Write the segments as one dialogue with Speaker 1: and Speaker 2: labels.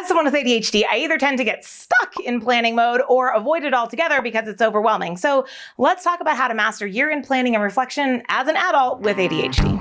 Speaker 1: As someone with ADHD, I either tend to get stuck in planning mode or avoid it altogether because it's overwhelming. So let's talk about how to master year-end planning and reflection as an adult with ADHD.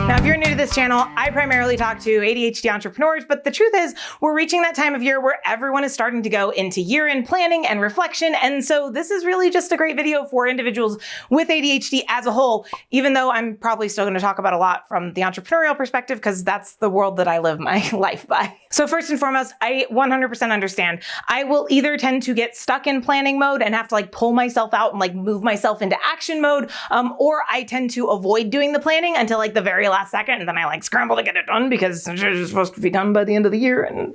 Speaker 1: Now, if you're new to this channel, I primarily talk to ADHD entrepreneurs, but the truth is we're reaching that time of year where everyone is starting to go into year-end planning and reflection. And so this is really just a great video for individuals with ADHD as a whole, even though I'm probably still going to talk about a lot from the entrepreneurial perspective because that's the world that I live my life by. So first and foremost, I 100% understand. I will either tend to get stuck in planning mode and have to pull myself out and move myself into action mode, or I tend to avoid doing the planning until the very last second, and then I scramble to get it done because it's supposed to be done by the end of the year. And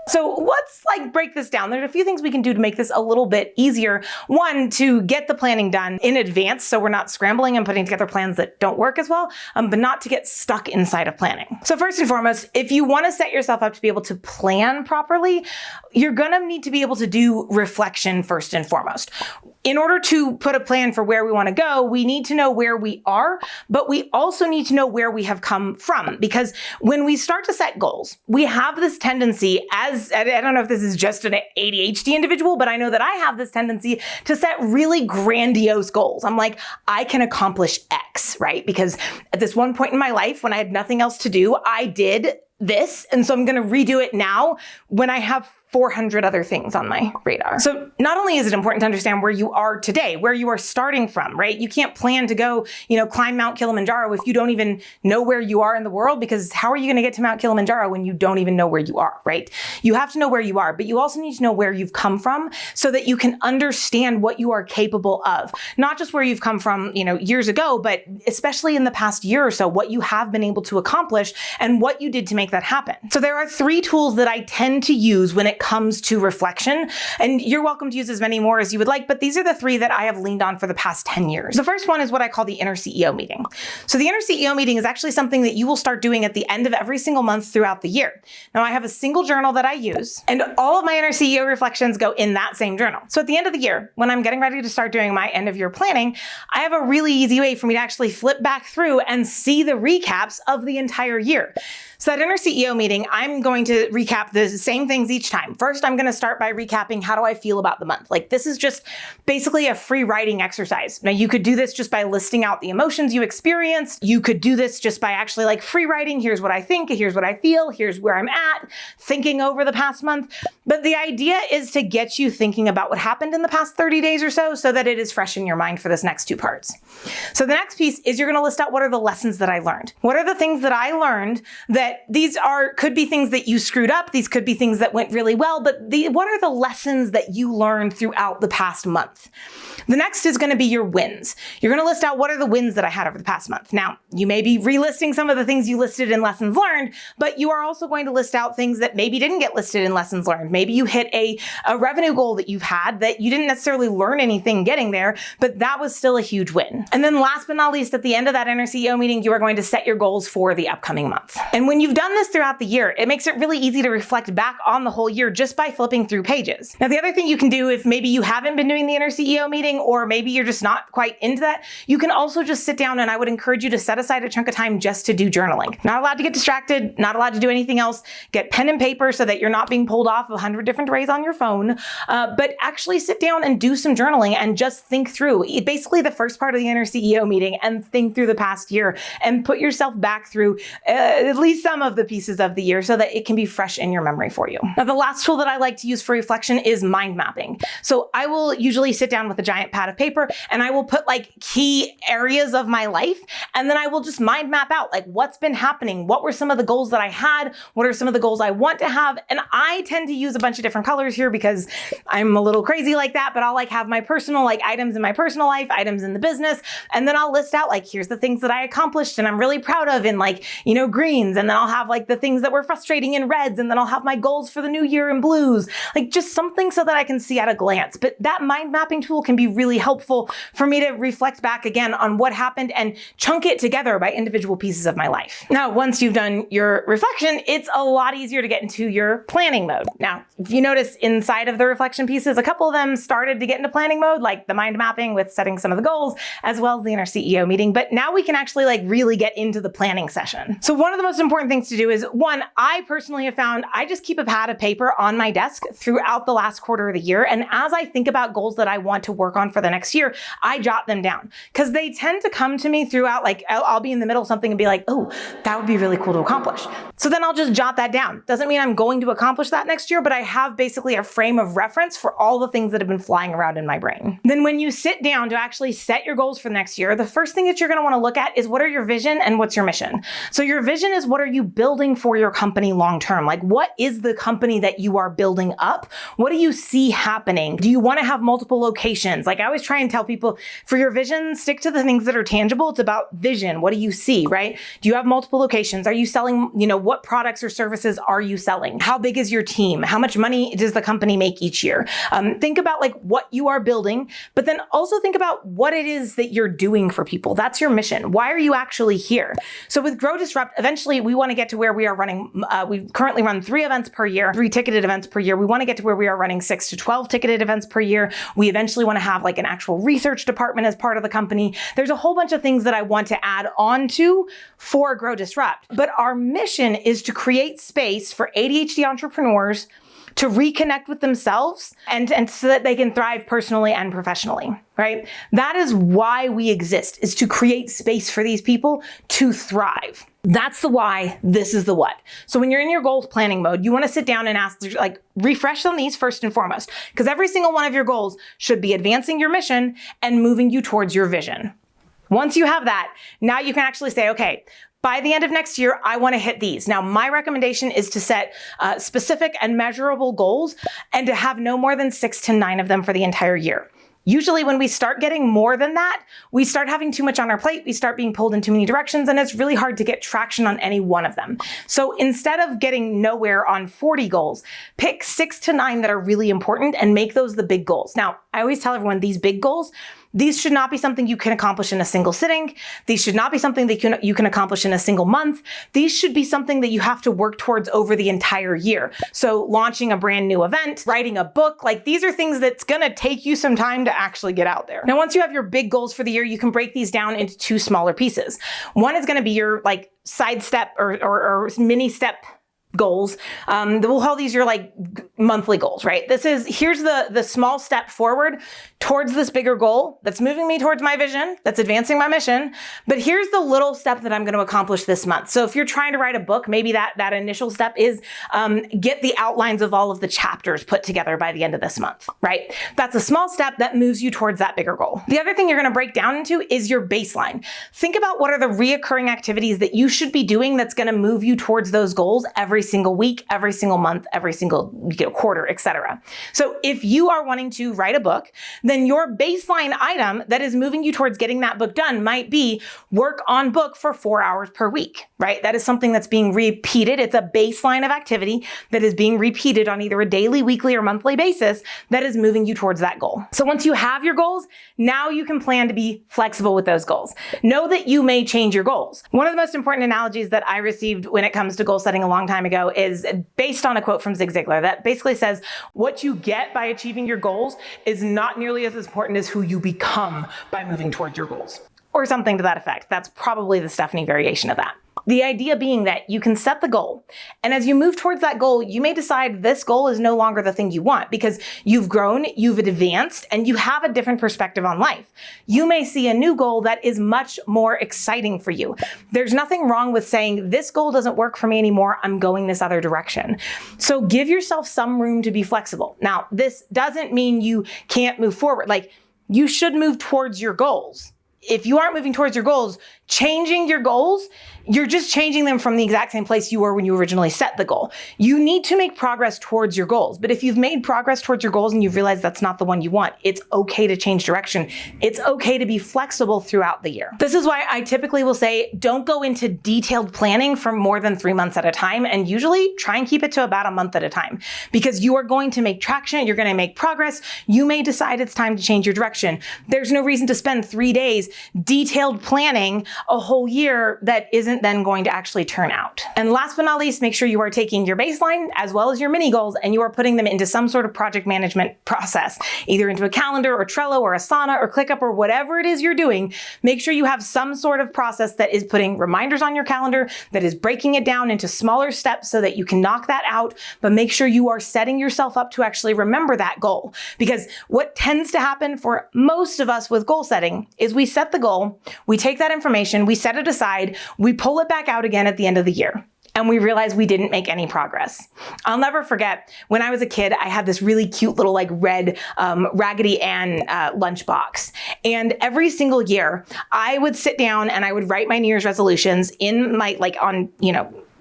Speaker 1: so let's break this down. There's a few things we can do to make this a little bit easier. One, to get the planning done in advance so we're not scrambling and putting together plans that don't work as well, but not to get stuck inside of planning. So first and foremost, if you want to set yourself up to be able to plan properly, you're going to need to be able to do reflection first and foremost. In order to put a plan for where we want to go, we need to know where we are, but we also need to know where we have come from. Because when we start to set goals, we have this tendency I don't know if this is just an ADHD individual, but I know that I have this tendency to set really grandiose goals. I'm I can accomplish X, right? Because at this one point in my life, when I had nothing else to do, I did this. And so I'm going to redo it now when I have 400 other things on my radar. So not only is it important to understand where you are today, where you are starting from, right? You can't plan to go, climb Mount Kilimanjaro if you don't even know where you are in the world, because how are you going to get to Mount Kilimanjaro when you don't even know where you are, right? You have to know where you are, but you also need to know where you've come from so that you can understand what you are capable of. Not just where you've come from, years ago, but especially in the past year or so, what you have been able to accomplish and what you did to make that happen. So there are 3 tools that I tend to use when it comes to reflection, and you're welcome to use as many more as you would like, but these are the 3 that I have leaned on for the past 10 years. The first one is what I call the inner CEO meeting. So the inner CEO meeting is actually something that you will start doing at the end of every single month throughout the year. Now I have a single journal that I use, and all of my inner CEO reflections go in that same journal. So at the end of the year, when I'm getting ready to start doing my end of year planning, I have a really easy way for me to actually flip back through and see the recaps of the entire year. So that inner CEO meeting, I'm going to recap the same things each time. First, I'm going to start by recapping how do I feel about the month. This is just basically a free writing exercise. Now you could do this just by listing out the emotions you experienced. You could do this just by actually free writing. Here's what I think. Here's what I feel. Here's where I'm at, thinking over the past month. But the idea is to get you thinking about what happened in the past 30 days or so that it is fresh in your mind for this next 2 parts. So the next piece is you're going to list out what are the lessons that I learned. What are the things that I learned that could be things that you screwed up. These could be things that went really well, but what are the lessons that you learned throughout the past month? The next is going to be your wins. You're going to list out what are the wins that I had over the past month. Now, you may be relisting some of the things you listed in lessons learned, but you are also going to list out things that maybe didn't get listed in lessons learned. Maybe you hit a revenue goal that you've had that you didn't necessarily learn anything getting there, but that was still a huge win. And then last but not least, at the end of that inner CEO meeting, you are going to set your goals for the upcoming month. And when you've done this throughout the year, it makes it really easy to reflect back on the whole year just by flipping through pages. Now, the other thing you can do if maybe you haven't been doing the inner CEO meeting, or maybe you're just not quite into that, you can also just sit down, and I would encourage you to set aside a chunk of time just to do journaling. Not allowed to get distracted, not allowed to do anything else. Get pen and paper so that you're not being pulled off 100 different ways on your phone, but actually sit down and do some journaling and just think through basically the first part of the inner CEO meeting and think through the past year and put yourself back through at least some of the pieces of the year so that it can be fresh in your memory for you. Now, the last tool that I like to use for reflection is mind mapping. So I will usually sit down with a giant pad of paper and I will put key areas of my life, and then I will just mind map out what's been happening. What were some of the goals that I had? What are some of the goals I want to have? And I tend to use a bunch of different colors here because I'm a little crazy like that, but I'll have my personal items in my personal life, items in the business, and then I'll list out here's the things that I accomplished and I'm really proud of in greens, and then I'll have the things that were frustrating in reds, and then I'll have my goals for the new year in blues, just something so that I can see at a glance. But that mind mapping tool can be really helpful for me to reflect back again on what happened and chunk chunk it together by individual pieces of my life. Now, once you've done your reflection, it's a lot easier to get into your planning mode. Now, if you notice inside of the reflection pieces, a couple of them started to get into planning mode, like the mind mapping with setting some of the goals, as well as the inner CEO meeting. But now we can actually really get into the planning session. So one of the most important things to do is, one, I personally have found I just keep a pad of paper on my desk throughout the last quarter of the year. And as I think about goals that I want to work on for the next year, I jot them down because they tend to come to me throughout, I'll be in the middle of something and be like, oh, that would be really cool to accomplish. So then I'll just jot that down. Doesn't mean I'm going to accomplish that next year, but I have basically a frame of reference for all the things that have been flying around in my brain. Then when you sit down to actually set your goals for the next year, the first thing that you're going to want to look at is what are your vision and what's your mission. So your vision is what are you building for your company long term? What is the company that you are building up? What do you see happening? Do you want to have multiple locations? I always try and tell people, for your vision, stick to the things that are tangible. It's about vision. What do you see, right? Do you have multiple locations? Are you selling, what products or services are you selling? How big is your team? How much money does the company make each year? Think about what you are building, but then also think about what it is that you're doing for people. That's your mission. Why are you actually here? So with Grow Disrupt, eventually we want to get to where we are running. We currently run 3 events per year, 3 ticketed events per year. We want to get to where we are running 6 to 12 ticketed events per year. We eventually want to have an actual research department as part of the company. There's a whole bunch of things that I want to add on to for Grow Disrupt. But our mission is to create space for ADHD entrepreneurs to reconnect with themselves and so that they can thrive personally and professionally, right? That is why we exist, is to create space for these people to thrive. That's the why, this is the what. So when you're in your goals planning mode, you want to sit down and ask, refresh on these first and foremost, because every single one of your goals should be advancing your mission and moving you towards your vision. Once you have that, now you can actually say, okay, by the end of next year, I want to hit these. Now, my recommendation is to set specific and measurable goals and to have no more than 6 to 9 of them for the entire year. Usually when we start getting more than that, we start having too much on our plate, we start being pulled in too many directions, and it's really hard to get traction on any one of them. So instead of getting nowhere on 40 goals, pick 6 to 9 that are really important and make those the big goals. Now, I always tell everyone these big goals, these should not be something you can accomplish in a single sitting. These should not be something that you can accomplish in a single month. These should be something that you have to work towards over the entire year. So launching a brand new event, writing a book, these are things that's going to take you some time to actually get out there. Now, once you have your big goals for the year, you can break these down into 2 smaller pieces. One is going to be your side step or mini step goals. We'll call these your monthly goals, right? Here's the small step forward towards this bigger goal that's moving me towards my vision, that's advancing my mission. But here's the little step that I'm going to accomplish this month. So if you're trying to write a book, maybe that initial step is get the outlines of all of the chapters put together by the end of this month, right? That's a small step that moves you towards that bigger goal. The other thing you're going to break down into is your baseline. Think about what are the reoccurring activities that you should be doing that's going to move you towards those goals every single week, every single month, every single quarter, etc. So if you are wanting to write a book, then your baseline item that is moving you towards getting that book done might be work on book for 4 hours per week, right? That is something that's being repeated. It's a baseline of activity that is being repeated on either a daily, weekly, or monthly basis that is moving you towards that goal. So once you have your goals, now you can plan to be flexible with those goals. Know that you may change your goals. One of the most important analogies that I received when it comes to goal setting a long time ago is based on a quote from Zig Ziglar that basically says, what you get by achieving your goals is not nearly as important as who you become by moving towards your goals. Or something to that effect. That's probably the Stephanie variation of that. The idea being that you can set the goal, and as you move towards that goal, you may decide this goal is no longer the thing you want because you've grown, you've advanced, and you have a different perspective on life. You may see a new goal that is much more exciting for you. There's nothing wrong with saying, this goal doesn't work for me anymore, I'm going this other direction. So give yourself some room to be flexible. Now, this doesn't mean you can't move forward. You should move towards your goals. If you aren't moving towards your goals, changing your goals, you're just changing them from the exact same place you were when you originally set the goal. You need to make progress towards your goals. But if you've made progress towards your goals and you've realized that's not the one you want, it's okay to change direction. It's okay to be flexible throughout the year. This is why I typically will say, don't go into detailed planning for more than 3 months at a time. And usually try and keep it to about a month at a time because you are going to make traction. You're going to make progress. You may decide it's time to change your direction. There's no reason to spend 3 days detailed planning a whole year that isn't then going to actually turn out. And last but not least, make sure you are taking your baseline as well as your mini goals and you are putting them into some sort of project management process, either into a calendar or Trello or Asana or ClickUp or whatever it is you're doing. Make sure you have some sort of process that is putting reminders on your calendar, that is breaking it down into smaller steps so that you can knock that out, but make sure you are setting yourself up to actually remember that goal. Because what tends to happen for most of us with goal setting is we set the goal, we take that information, we set it aside, we pull it back out again at the end of the year, and we realize we didn't make any progress. I'll never forget, when I was a kid, I had this really cute little like red Raggedy Ann lunchbox. And every single year, I would sit down and I would write my New Year's resolutions in my, like on,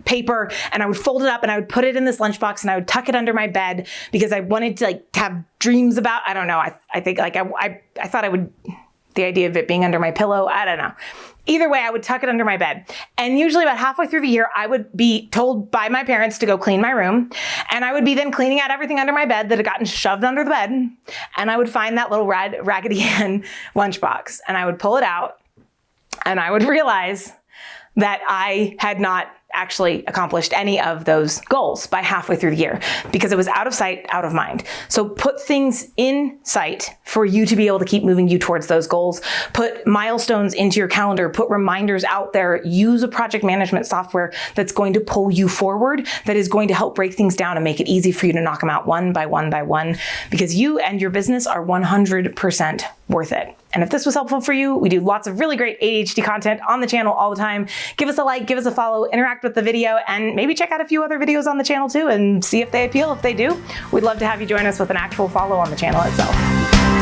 Speaker 1: paper, and I would fold it up and I would put it in this lunchbox and I would tuck it under my bed because I wanted to like have dreams about, I don't know, I think like I thought I would, the idea of it being under my pillow, I don't know. Either way, I would tuck it under my bed. And usually about halfway through the year, I would be told by my parents to go clean my room. And I would be then cleaning out everything under my bed that had gotten shoved under the bed. And I would find that little Raggedy Ann lunchbox and I would pull it out and I would realize that I had not actually accomplished any of those goals by halfway through the year because it was out of sight, out of mind. So put things in sight for you to be able to keep moving you towards those goals. Put milestones into your calendar, put reminders out there, use a project management software that's going to pull you forward, that is going to help break things down and make it easy for you to knock them out one by one by one, because you and your business are 100% worth it. And if this was helpful for you, we do lots of really great ADHD content on the channel all the time. Give us a like, give us a follow, interact with the video, and maybe check out a few other videos on the channel too and see if they appeal. If they do, we'd love to have you join us with an actual follow on the channel itself.